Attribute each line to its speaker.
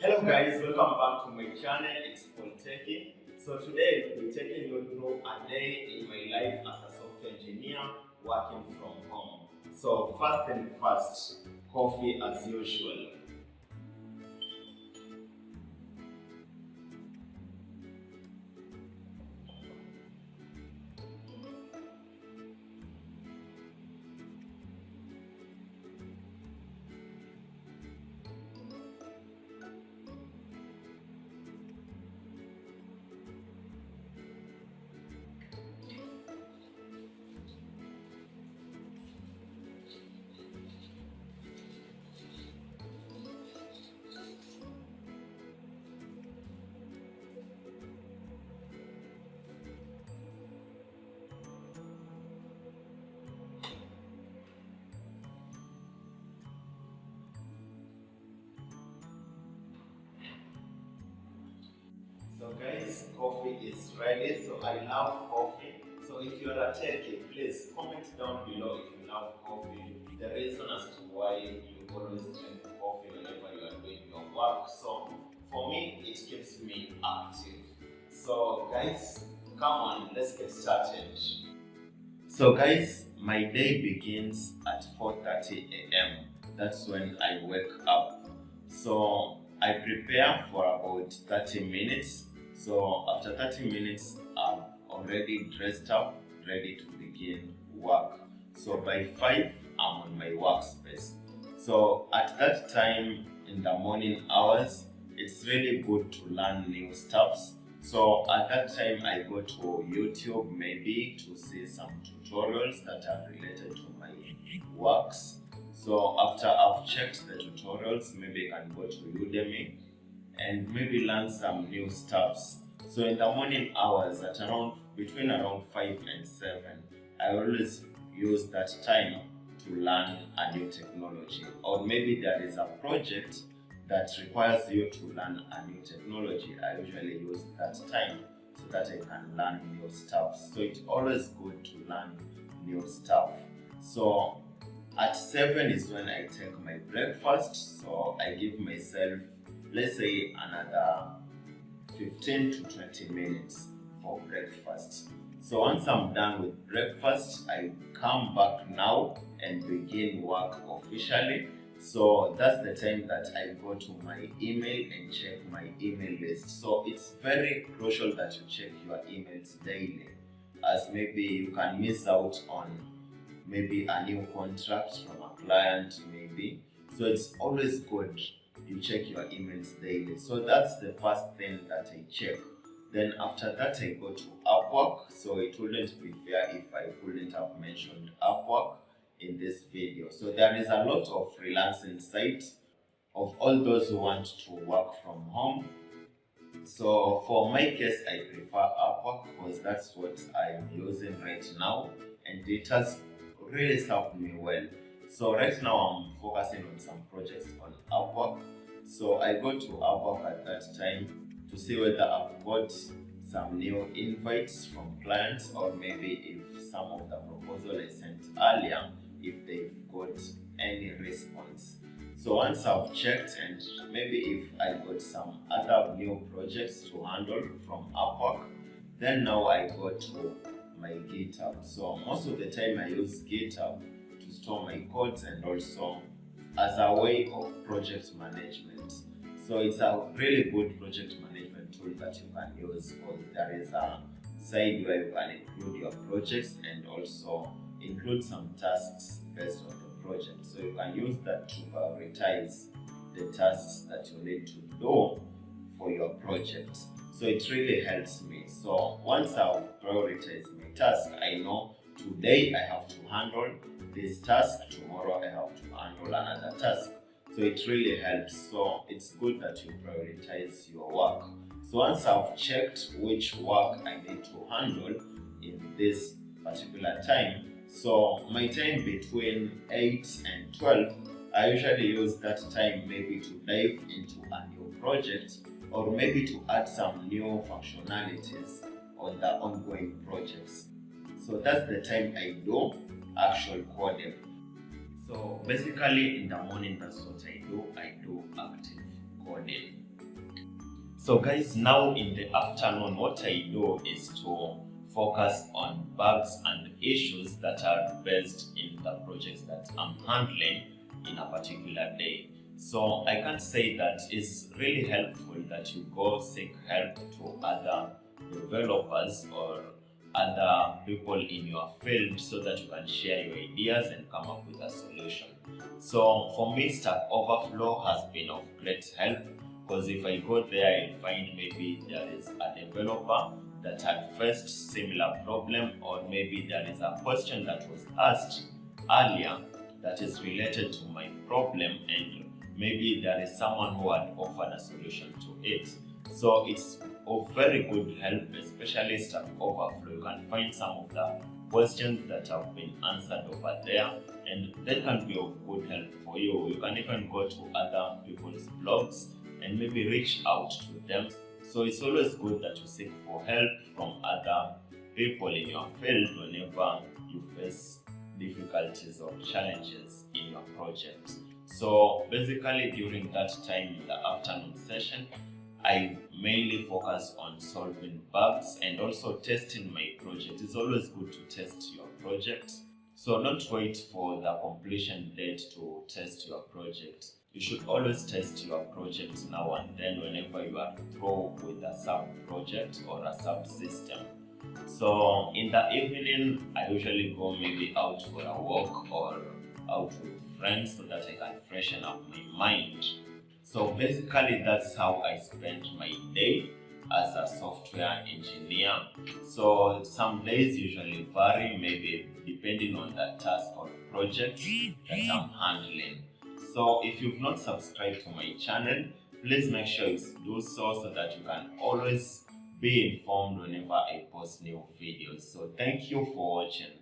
Speaker 1: Hello guys, welcome back to my channel. It's Polytechnic. So today we'll be taking you through a day in my life as a software engineer working from home. So first and first, coffee as usual. So guys, coffee is ready. So I love coffee. So if you're a techie, please comment down below if you love coffee. The reason as to why you always drink coffee whenever you are doing your work. So for me, it keeps me active. So guys, come on, let's get started. So guys, my day begins at 4:30 a.m. That's when I wake up. So I prepare for about 30 minutes. So after 30 minutes, I'm already dressed up, ready to begin work. So by 5, I'm on my workspace. So at that time in the morning hours, it's really good to learn new stuffs. So at that time, I go to YouTube maybe to see some tutorials that are related to my works. So after I've checked the tutorials, maybe I can go to Udemy and maybe learn some new stuffs. So in the morning hours at between around 5 and 7, I always use that time to learn a new technology, or maybe there is a project that requires you to learn a new technology. I usually use that time so that I can learn new stuff. So it's always good to learn new stuff. So at 7 is when I take my breakfast. So I give myself, let's say, another 15 to 20 minutes for breakfast. So once I'm done with breakfast, I come back now and begin work officially. So that's the time that I go to my email and check my email list. So it's very crucial that you check your emails daily, as maybe you can miss out on maybe a new contract from a client maybe. So it's always good you check your emails daily. So that's the first thing that I check. Then after that I go to Upwork. So it wouldn't be fair if I couldn't have mentioned Upwork in this video. So there is a lot of freelancing sites of all those who want to work from home. So for my case, I prefer Upwork because that's what I'm using right now, and it has really served me well. So right now I'm focusing on some projects on Upwork. So I go to Upwork at that time to see whether I've got some new invites from clients, or maybe if some of the proposal I sent earlier, if they've got any response. So once I've checked, and maybe if I got some other new projects to handle from Upwork, then now I go to my GitHub. So most of the time I use GitHub to store my codes and also as a way of project management. So it's a really good project management tool that you can use, because there is a side where you can include your projects and also include some tasks based on the project. So you can use that to prioritize the tasks that you need to do for your project. So it really helps me. So once I've prioritized my task, I know today I have to handle this task, tomorrow I have to handle another task. So it really helps. So it's good that you prioritize your work. So once I've checked which work I need to handle in this particular time, so my time between 8 and 12, I usually use that time maybe to dive into a new project, or maybe to add some new functionalities on the ongoing projects. So that's the time I do actual coding. So basically in the morning, that's what I do active coding. So guys, now in the afternoon, what I do is to focus on bugs and issues that are based in the projects that I'm handling in a particular day. So I can say that it's really helpful that you go seek help to other developers or other people in your field so that you can share your ideas and come up with a solution. So for me, Stack Overflow has been of great help, because if I go there, I'll find maybe there is a developer that had faced similar problem, or maybe there is a question that was asked earlier that is related to my problem, and maybe there is someone who had offered a solution to it. So it's of very good help, especially Stack Overflow. You can find some of the questions that have been answered over there, and that can be of good help for you. You can even go to other people's blogs and maybe reach out to them. So it's always good that you seek for help from other people in your field whenever you face difficulties or challenges in your project. So basically during that time in the afternoon session, I mainly focus on solving bugs and also testing my project. It's always good to test your project. So don't wait for the completion date to test your project. You should always test your project now and then whenever you are through with a sub-project or a sub-system. So in the evening, I usually go maybe out for a walk or out with friends so that I can freshen up my mind. So basically that's how I spend my day as a software engineer. So some days usually vary, maybe depending on the task or project that I'm handling. So if you've not subscribed to my channel, please make sure you do so that you can always be informed whenever I post new videos. So thank you for watching.